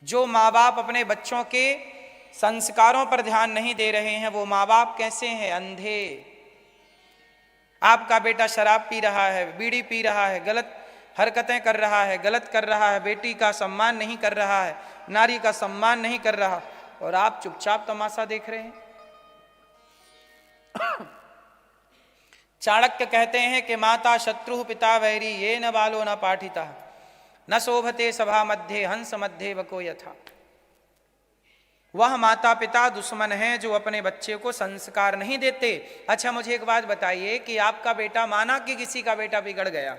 जो माँ बाप अपने बच्चों के संस्कारों पर ध्यान नहीं दे रहे हैं वो माँ बाप कैसे हैं? अंधे। आपका बेटा शराब पी रहा है, बीड़ी पी रहा है, गलत हरकतें कर रहा है, गलत कर रहा है, बेटी का सम्मान नहीं कर रहा है, नारी का सम्मान नहीं कर रहा, और आप चुपचाप तमाशा देख रहे हैं। चाणक्य कहते हैं कि माता शत्रु पिता वैरी ये न बालो न पाठिता न शोभते सभा मध्य हंस मध्य वको यथा। वह माता पिता दुश्मन हैं जो अपने बच्चे को संस्कार नहीं देते। अच्छा मुझे एक बात बताइए कि आपका बेटा, माना कि किसी का बेटा बिगड़ गया,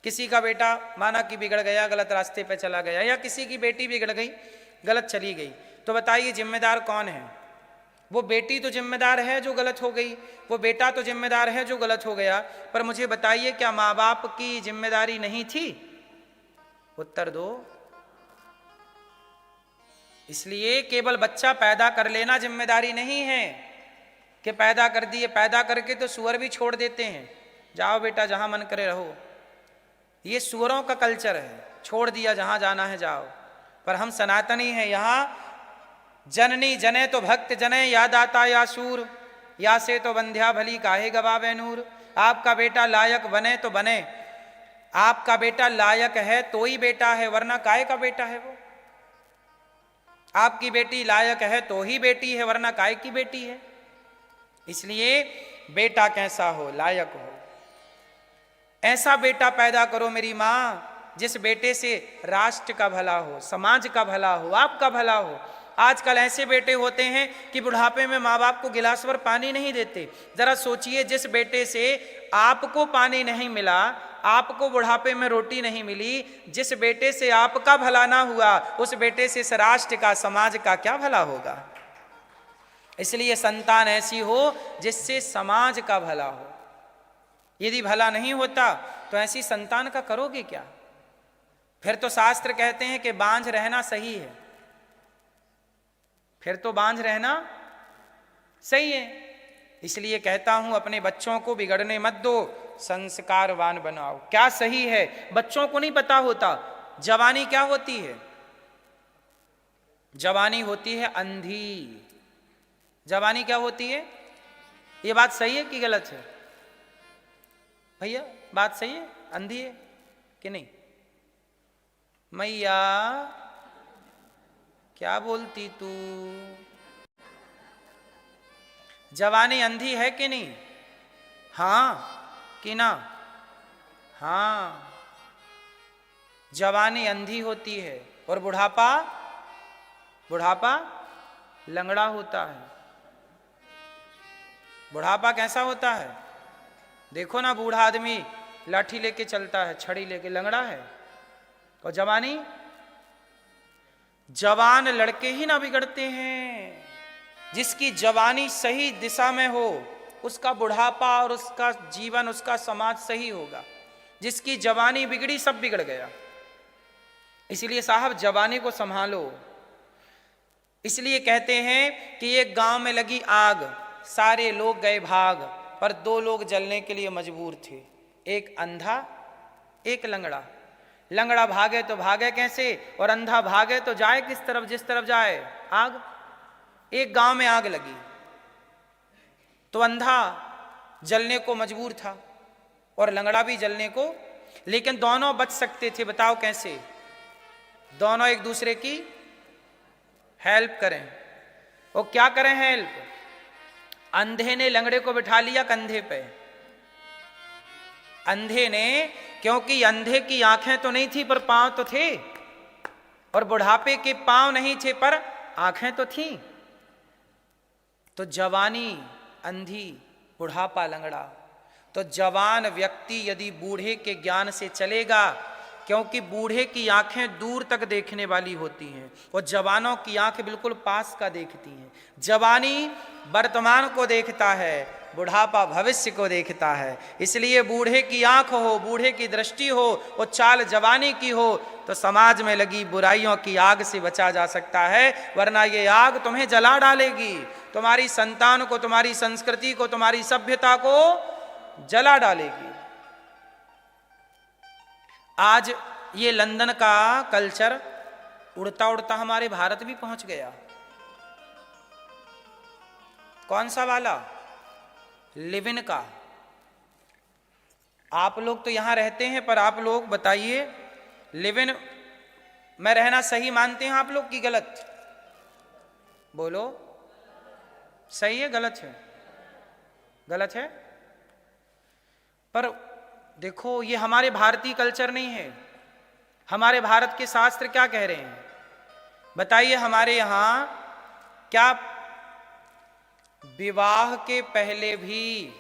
किसी का बेटा माना कि बिगड़ गया, गलत रास्ते पे चला गया, या किसी की बेटी बिगड़ गई, गलत चली गई, तो बताइए जिम्मेदार कौन है? वो बेटी तो जिम्मेदार है जो गलत हो गई, वो बेटा तो जिम्मेदार है जो गलत हो गया, पर मुझे बताइए क्या माँ बाप की जिम्मेदारी नहीं थी? उत्तर दो। इसलिए केवल बच्चा पैदा कर लेना जिम्मेदारी नहीं है कि पैदा कर दिए, पैदा करके तो सुअर भी छोड़ देते हैं, जाओ बेटा जहां मन करे रहो, ये सुअरों का कल्चर है, छोड़ दिया जहां जाना है जाओ। पर हम सनातनी हैं, यहां जननी जने तो भक्त जने, या दाता या सूर, या से तो बंध्या भली काहे गवावे नूर। आपका बेटा लायक बने तो बने, आपका बेटा लायक है तो ही बेटा है, वरना काहे का बेटा है वो। आपकी बेटी लायक है तो ही बेटी है, वरना काय की बेटी है। इसलिए बेटा कैसा हो, लायक हो, ऐसा बेटा पैदा करो मेरी माँ जिस बेटे से राष्ट्र का भला हो, समाज का भला हो, आपका भला हो। आजकल ऐसे बेटे होते हैं कि बुढ़ापे में माँ बाप को गिलास भर पानी नहीं देते। जरा सोचिए, जिस बेटे से आपको पानी नहीं मिला, आपको बुढ़ापे में रोटी नहीं मिली, जिस बेटे से आपका भला ना हुआ, उस बेटे से इस राष्ट्र का, समाज का क्या भला होगा। इसलिए संतान ऐसी हो जिससे समाज का भला हो। यदि भला नहीं होता तो ऐसी संतान का करोगे क्या? फिर तो शास्त्र कहते हैं कि बांझ रहना सही है, फिर तो बांझ रहना सही है। इसलिए कहता हूं अपने बच्चों को बिगड़ने मत दो, संस्कारवान बनाओ। क्या सही है बच्चों को नहीं पता होता। जवानी क्या होती है? जवानी होती है अंधी। जवानी क्या होती है? ये बात सही है कि गलत है भैया? बात सही है? अंधी है कि नहीं? मैया क्या बोलती तू? जवानी अंधी है कि नहीं? हाँ कि ना? हाँ, जवानी अंधी होती है और बुढ़ापा, बुढ़ापा लंगड़ा होता है। बुढ़ापा कैसा होता है? देखो ना, बूढ़ा आदमी लाठी लेके चलता है, छड़ी लेके, लंगड़ा है। और जवानी, जवान लड़के ही ना बिगड़ते हैं। जिसकी जवानी सही दिशा में हो उसका बुढ़ापा और उसका जीवन, उसका समाज सही होगा। जिसकी जवानी बिगड़ी सब बिगड़ गया। इसलिए साहब जवानी को संभालो। इसलिए कहते हैं कि एक गांव में लगी आग, सारे लोग गए भाग, पर दो लोग जलने के लिए मजबूर थे, एक अंधा एक लंगड़ा। लंगड़ा भागे तो भागे कैसे, और अंधा भागे तो जाए किस तरफ? जिस तरफ जाए आग। एक गांव में आग लगी तो अंधा जलने को मजबूर था और लंगड़ा भी जलने को, लेकिन दोनों बच सकते थे। बताओ कैसे? दोनों एक दूसरे की हेल्प करें। वो क्या करें हेल्प? अंधे ने लंगड़े को बिठा लिया कंधे पे। अंधे ने, क्योंकि अंधे की आंखें तो नहीं थी पर पांव तो थे, और बुढ़ापे के पांव नहीं थे पर आंखें तो थीं। तो जवानी अंधी, बुढ़ापा लंगड़ा। तो जवान व्यक्ति यदि बूढ़े के ज्ञान से चलेगा, क्योंकि बूढ़े की आंखें दूर तक देखने वाली होती हैं और जवानों की आंखें बिल्कुल पास का देखती हैं। जवानी वर्तमान को देखता है, बुढ़ापा भविष्य को देखता है। इसलिए बूढ़े की आंख हो, बूढ़े की दृष्टि हो और चाल जवानी की हो तो समाज में लगी बुराइयों की आग से बचा जा सकता है, वरना ये आग तुम्हें जला डालेगी, तुम्हारी संतान को, तुम्हारी संस्कृति को, तुम्हारी सभ्यता को जला डालेगी। आज ये लंदन का कल्चर उड़ता उड़ता हमारे भारत भी पहुंच गया। कौन सा वाला? लिविन का। आप लोग तो यहां रहते हैं, पर आप लोग बताइए, लिविन में रहना सही मानते हैं आप लोग कि गलत? बोलो, सही है गलत है? गलत है। पर देखो, ये हमारे भारतीय कल्चर नहीं है। हमारे भारत के शास्त्र क्या कह रहे हैं बताइए? हमारे यहां क्या विवाह के पहले भी,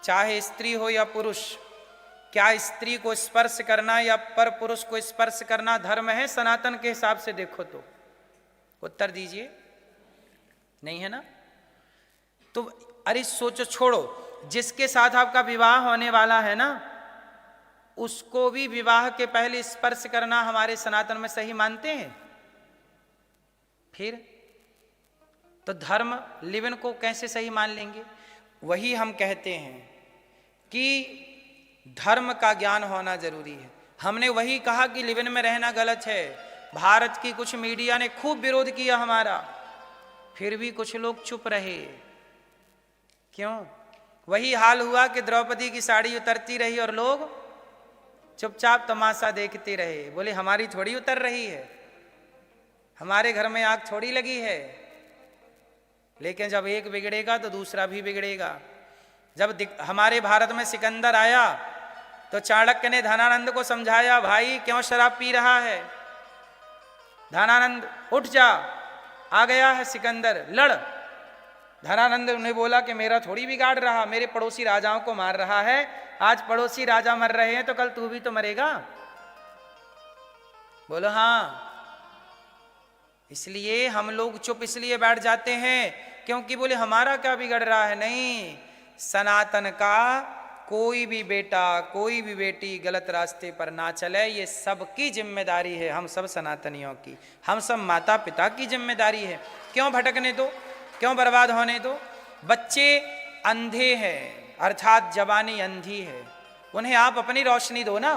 चाहे स्त्री हो या पुरुष, क्या स्त्री को स्पर्श करना या पर पुरुष को स्पर्श करना धर्म है सनातन के हिसाब से? देखो तो उत्तर दीजिए। नहीं है ना? तो अरे सोचो, छोड़ो, जिसके साथ आपका विवाह होने वाला है ना, उसको भी विवाह के पहले स्पर्श करना हमारे सनातन में सही मानते हैं। फिर तो धर्म लिविन को कैसे सही मान लेंगे? वही हम कहते हैं कि धर्म का ज्ञान होना जरूरी है। हमने वही कहा कि लिविन में रहना गलत है। भारत की कुछ मीडिया ने खूब विरोध किया हमारा, फिर भी कुछ लोग चुप रहे। क्यों? वही हाल हुआ कि द्रौपदी की साड़ी उतरती रही और लोग चुपचाप तमाशा देखते रहे। बोले हमारी थोड़ी उतर रही है, हमारे घर में आग थोड़ी लगी है। लेकिन जब एक बिगड़ेगा तो दूसरा भी बिगड़ेगा। जब हमारे भारत में सिकंदर आया तो चाणक्य ने धनानंद को समझाया, भाई क्यों शराब पी रहा है? धनानंद उठ जा, आ गया है सिकंदर, लड़। धनानंद ने बोला कि मेरा थोड़ी बिगाड़ रहा, मेरे पड़ोसी राजाओं को मार रहा है। आज पड़ोसी राजा मर रहे हैं तो कल तू भी तो मरेगा। बोलो हाँ। इसलिए हम लोग चुप इसलिए बैठ जाते हैं क्योंकि बोले हमारा क्या बिगड़ रहा है। नहीं, सनातन का कोई भी बेटा, कोई भी बेटी गलत रास्ते पर ना चले, ये सबकी जिम्मेदारी है, हम सब सनातनियों की, हम सब माता पिता की जिम्मेदारी है। क्यों भटकने दो, क्यों बर्बाद होने दो? बच्चे अंधे हैं, अर्थात जवानी अंधी है, उन्हें आप अपनी रोशनी दो ना,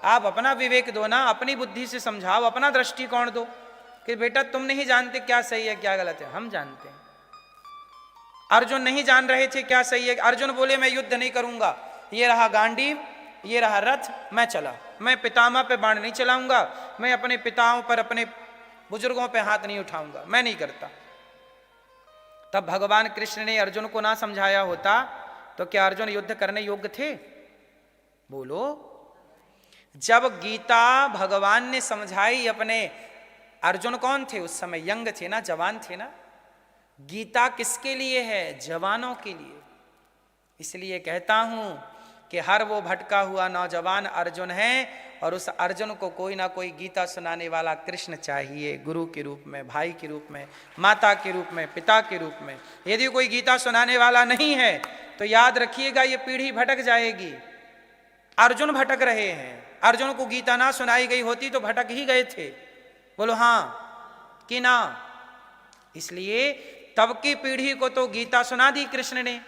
आप अपना विवेक दो ना, अपनी बुद्धि से समझाओ, अपना दृष्टिकोण दो कि बेटा तुम नहीं जानते क्या सही है क्या गलत है, हम जानते हैं। अर्जुन नहीं जान रहे थे क्या सही है। अर्जुन बोले मैं युद्ध नहीं करूंगा, ये रहा गांडीव, ये रहा रथ, मैं चला, मैं पितामह पे बाण नहीं चलाऊंगा, मैं अपने पिताओं पर, अपने बुजुर्गों पे हाथ नहीं उठाऊंगा, मैं नहीं करता। तब भगवान कृष्ण ने अर्जुन को ना समझाया होता तो क्या अर्जुन युद्ध करने योग्य थे? बोलो। जब गीता भगवान ने समझाई अपने, अर्जुन कौन थे उस समय? यंग थे ना, जवान थे ना। गीता किसके लिए है? जवानों के लिए। इसलिए कहता हूं कि हर वो भटका हुआ नौजवान अर्जुन है और उस अर्जुन को कोई ना कोई गीता सुनाने वाला कृष्ण चाहिए, गुरु के रूप में, भाई के रूप में, माता के रूप में, पिता के रूप में। यदि कोई गीता सुनाने वाला नहीं है तो याद रखिएगा ये पीढ़ी भटक जाएगी। अर्जुन भटक रहे हैं, अर्जुन को गीता ना सुनाई गई होती तो भटक ही गए थे। बोलो हाँ कि ना? इसलिए तब की पीढ़ी को तो गीता सुना दी कृष्ण ने।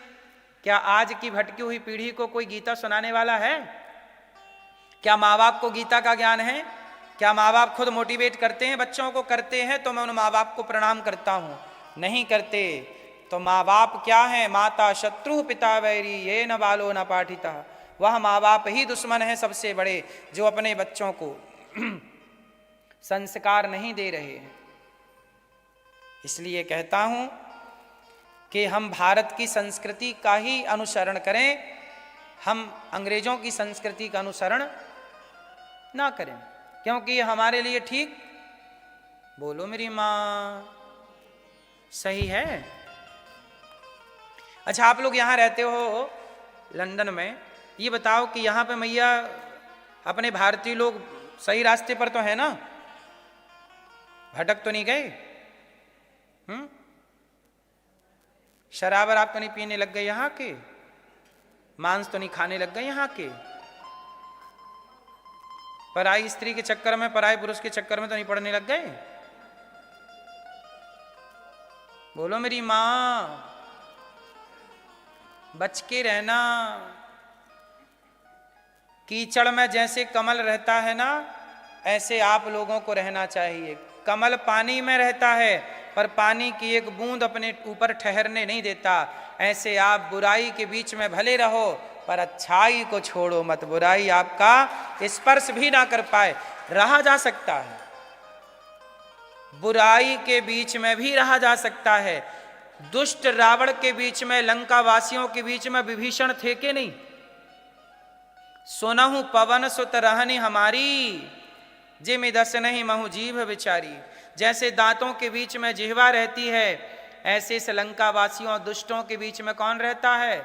क्या आज की भटकी हुई पीढ़ी को कोई गीता सुनाने वाला है? क्या माँ बाप को गीता का ज्ञान है? क्या माँ बाप खुद मोटिवेट करते हैं बच्चों को? करते हैं तो मैं उन माँ बाप को प्रणाम करता हूं। नहीं करते तो माँ बाप क्या है? माता शत्रु पिता वैरी ये न बालो न पाठिता। वह माँ बाप ही दुश्मन है सबसे बड़े, जो अपने बच्चों को संस्कार नहीं दे रहे हैं। इसलिए कहता हूं कि हम भारत की संस्कृति का ही अनुसरण करें, हम अंग्रेजों की संस्कृति का अनुसरण ना करें, क्योंकि ये हमारे लिए ठीक, बोलो मेरी मां, सही है। अच्छा, आप लोग यहां रहते हो लंदन में, ये बताओ कि यहां पे मैया अपने भारतीय लोग सही रास्ते पर तो है ना? भटक तो नहीं गए? शराब आप तो नहीं पीने लग गए यहां के? मांस तो नहीं खाने लग गए यहां के? पराई स्त्री के चक्कर में, पराई पुरुष के चक्कर में तो नहीं पड़ने लग गए? बोलो मेरी मां, बच के रहना। कीचड़ में जैसे कमल रहता है ना, ऐसे आप लोगों को रहना चाहिए। कमल पानी में रहता है पर पानी की एक बूंद अपने ऊपर ठहरने नहीं देता। ऐसे आप बुराई के बीच में भले रहो पर अच्छाई को छोड़ो मत, बुराई आपका स्पर्श भी ना कर पाए। रहा जा सकता है, बुराई के बीच में भी रहा जा सकता है। दुष्ट रावण के बीच में, लंका वासियों के बीच में विभीषण थे के नहीं? सुनहु पवन सुत रहनी हमारी, जिमि दस नहीं महु जीभ विचारी। जैसे दांतों के बीच में जिह्वा रहती है, ऐसे इस लंका वासियों और दुष्टों के बीच में कौन रहता है?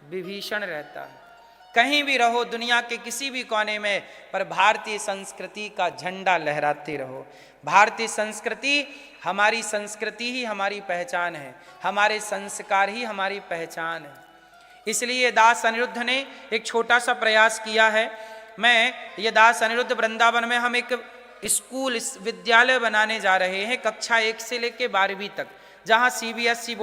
विभीषण रहता है। कहीं भी रहो दुनिया के किसी भी कोने में, पर भारतीय संस्कृति का झंडा लहराते रहो। भारतीय संस्कृति, हमारी संस्कृति ही हमारी पहचान है, हमारे संस्कार ही हमारी पहचान है। इसलिए दास अनिरुद्ध ने एक छोटा सा प्रयास किया है। ये दास अनिरुद्ध वृंदावन में हम एक स्कूल, विद्यालय बनाने जा रहे हैं, कक्षा 1 से लेकर 12वीं तक, जहां सीबीएसई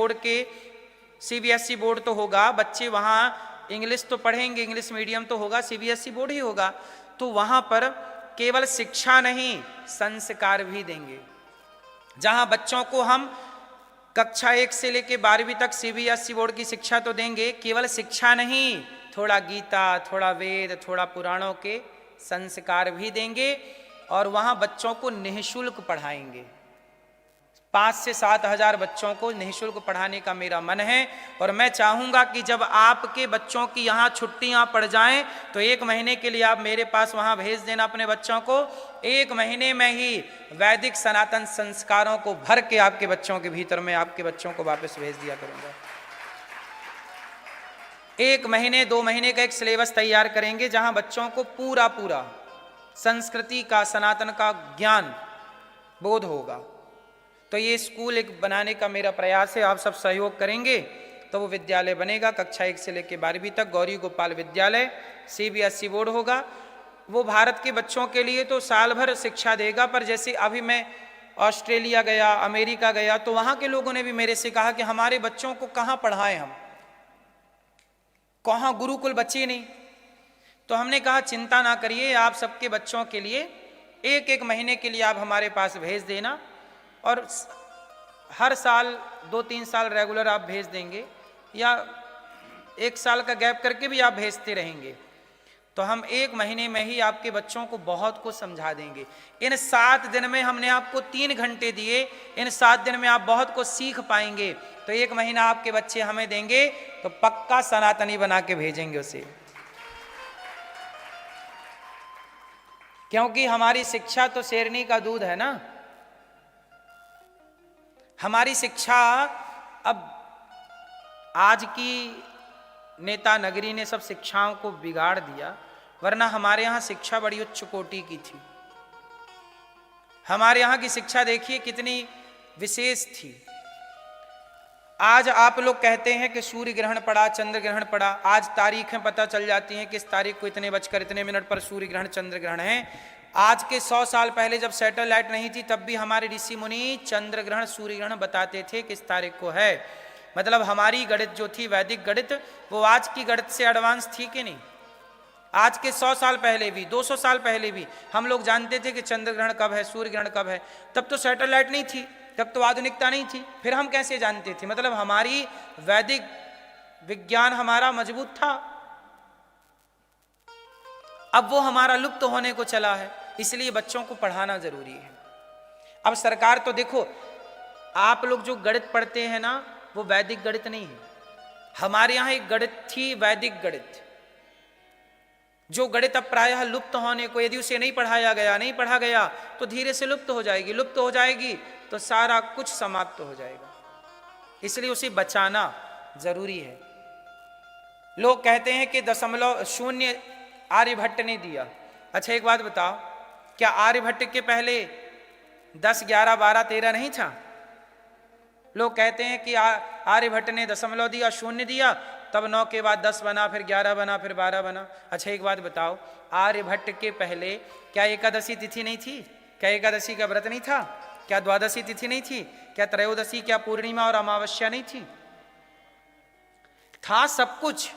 बोर्ड तो होगा, बच्चे वहां इंग्लिश तो पढ़ेंगे, इंग्लिश मीडियम तो होगा, सीबीएसई बोर्ड ही होगा। तो वहां पर केवल शिक्षा नहीं, संस्कार भी देंगे। जहां बच्चों को हम कक्षा 1 से लेकर 12वीं तक सीबीएसई बोर्ड की शिक्षा तो देंगे, केवल शिक्षा नहीं, थोड़ा गीता, थोड़ा वेद, थोड़ा पुराणों के संस्कार भी देंगे। और वहां बच्चों को निःशुल्क पढ़ाएंगे। 5 से 7 हजार बच्चों को निःशुल्क पढ़ाने का मेरा मन है। और मैं चाहूंगा कि जब आपके बच्चों की यहाँ छुट्टियां पड़ जाएं तो 1 महीने के लिए आप मेरे पास वहां भेज देना अपने बच्चों को। 1 महीने में ही वैदिक सनातन संस्कारों को भर के आपके बच्चों के भीतर में आपके बच्चों को वापस भेज दिया करूंगा। 1 महीने 2 महीने का एक सिलेबस तैयार करेंगे, जहां बच्चों को पूरा संस्कृति का, सनातन का ज्ञान बोध होगा। तो ये स्कूल एक बनाने का मेरा प्रयास है। आप सब सहयोग करेंगे तो वो विद्यालय बनेगा। कक्षा 1 से लेकर 12वीं तक गौरी गोपाल विद्यालय, सीबीएसई बोर्ड होगा। वो भारत के बच्चों के लिए तो साल भर शिक्षा देगा, पर जैसे अभी मैं ऑस्ट्रेलिया गया, अमेरिका गया, तो वहाँ के लोगों ने भी मेरे से कहा कि हमारे बच्चों को कहाँ पढ़ाएं हम, कहाँ गुरुकुल बच्चे नहीं। तो हमने कहा चिंता ना करिए, आप सबके बच्चों के लिए 1-1 महीने के लिए आप हमारे पास भेज देना, और हर साल 2-3 साल रेगुलर आप भेज देंगे, या 1 साल का गैप करके भी आप भेजते रहेंगे। तो हम 1 महीने में ही आपके बच्चों को बहुत कुछ समझा देंगे। इन 7 दिन में हमने आपको 3 घंटे दिए, इन 7 दिन में आप बहुत कुछ सीख पाएंगे। तो 1 महीना आपके बच्चे हमें देंगे तो पक्का सनातनी बना के भेजेंगे उसे, क्योंकि हमारी शिक्षा तो शेरनी का दूध है ना। हमारी शिक्षा, अब आज की नेता नगरी ने सब शिक्षाओं को बिगाड़ दिया, वरना हमारे यहाँ शिक्षा बड़ी उच्च कोटि की थी। हमारे यहाँ की शिक्षा देखिए कितनी विशेष थी। आज आप लोग कहते हैं कि सूर्य ग्रहण पड़ा, चंद्र ग्रहण पड़ा, आज तारीखें पता चल जाती हैं कि इस तारीख को इतने बजकर इतने मिनट पर सूर्य ग्रहण चंद्र ग्रहण है। आज के 100 साल पहले जब सैटेलाइट नहीं थी तब भी हमारे ऋषि मुनि चंद्र ग्रहण सूर्य ग्रहण बताते थे किस तारीख को है। मतलब हमारी गणित जो थी, वैदिक गणित, वो आज की गणित से एडवांस थी कि नहीं। आज के 100 साल पहले भी, 200 साल पहले भी हम लोग जानते थे कि चंद्र ग्रहण कब है, सूर्य ग्रहण कब है। तब तो सैटेलाइट नहीं थी, तब तो आधुनिकता नहीं थी, फिर हम कैसे जानते थे। मतलब हमारी वैदिक विज्ञान हमारा मजबूत था। अब वो हमारा लुप्त होने को चला है, इसलिए बच्चों को पढ़ाना जरूरी है। अब सरकार तो देखो, आप लोग जो गणित पढ़ते हैं ना, वो वैदिक गणित नहीं है। हमारे यहाँ एक गणित थी, वैदिक गणित, जो गणित अब प्रायः लुप्त होने को, यदि उसे नहीं पढ़ा गया तो धीरे से लुप्त हो जाएगी। लुप्त हो जाएगी तो सारा कुछ समाप्त हो जाएगा, इसलिए उसे बचाना जरूरी है। लोग कहते हैं कि 0.0 आर्यभट्ट ने दिया। अच्छा एक बात बताओ, क्या आर्यभट्ट के पहले 10, 11, 12, 13 नहीं था? लोग कहते हैं कि आर्यभट्ट ने 0 दिया, 0 दिया, तब 9 के बाद 10 बना, फिर 11 बना, फिर 12 बना। अच्छा एक बात बताओ, आर्यभट्ट के पहले क्या एकादशी तिथि नहीं थी? क्या एकादशी का व्रत नहीं था? क्या द्वादशी तिथि नहीं थी? क्या त्रयोदशी, क्या पूर्णिमा और अमावस्या नहीं थी? था सब कुछ,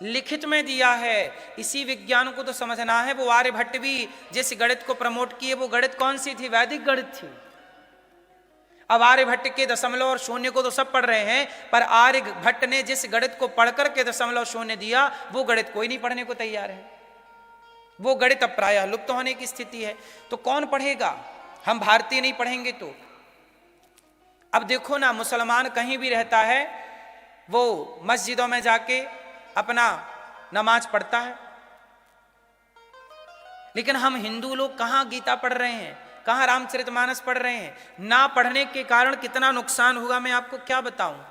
लिखित में दिया है। इसी विज्ञान को तो समझना है। वो आर्यभट्ट भी जिस गणित को प्रमोट किए वो गणित कौन सी थी? वैदिक गणित थी। अब आर्यभट्ट के दशमलव और शून्य को तो सब पढ़ रहे हैं, पर आर्यभट्ट ने जिस गणित को पढ़कर के दशमलव शून्य दिया वो गणित कोई नहीं पढ़ने को तैयार है। वो गणित अब प्रायः लुप्त होने की स्थिति है। तो कौन पढ़ेगा? हम भारतीय नहीं पढ़ेंगे तो। अब देखो ना, मुसलमान कहीं भी रहता है वो मस्जिदों में जाके अपना नमाज पढ़ता है, लेकिन हम हिंदू लोग कहां गीता पढ़ रहे हैं, कहां रामचरितमानस पढ़ रहे हैं? ना पढ़ने के कारण कितना नुकसान होगा मैं आपको क्या बताऊं।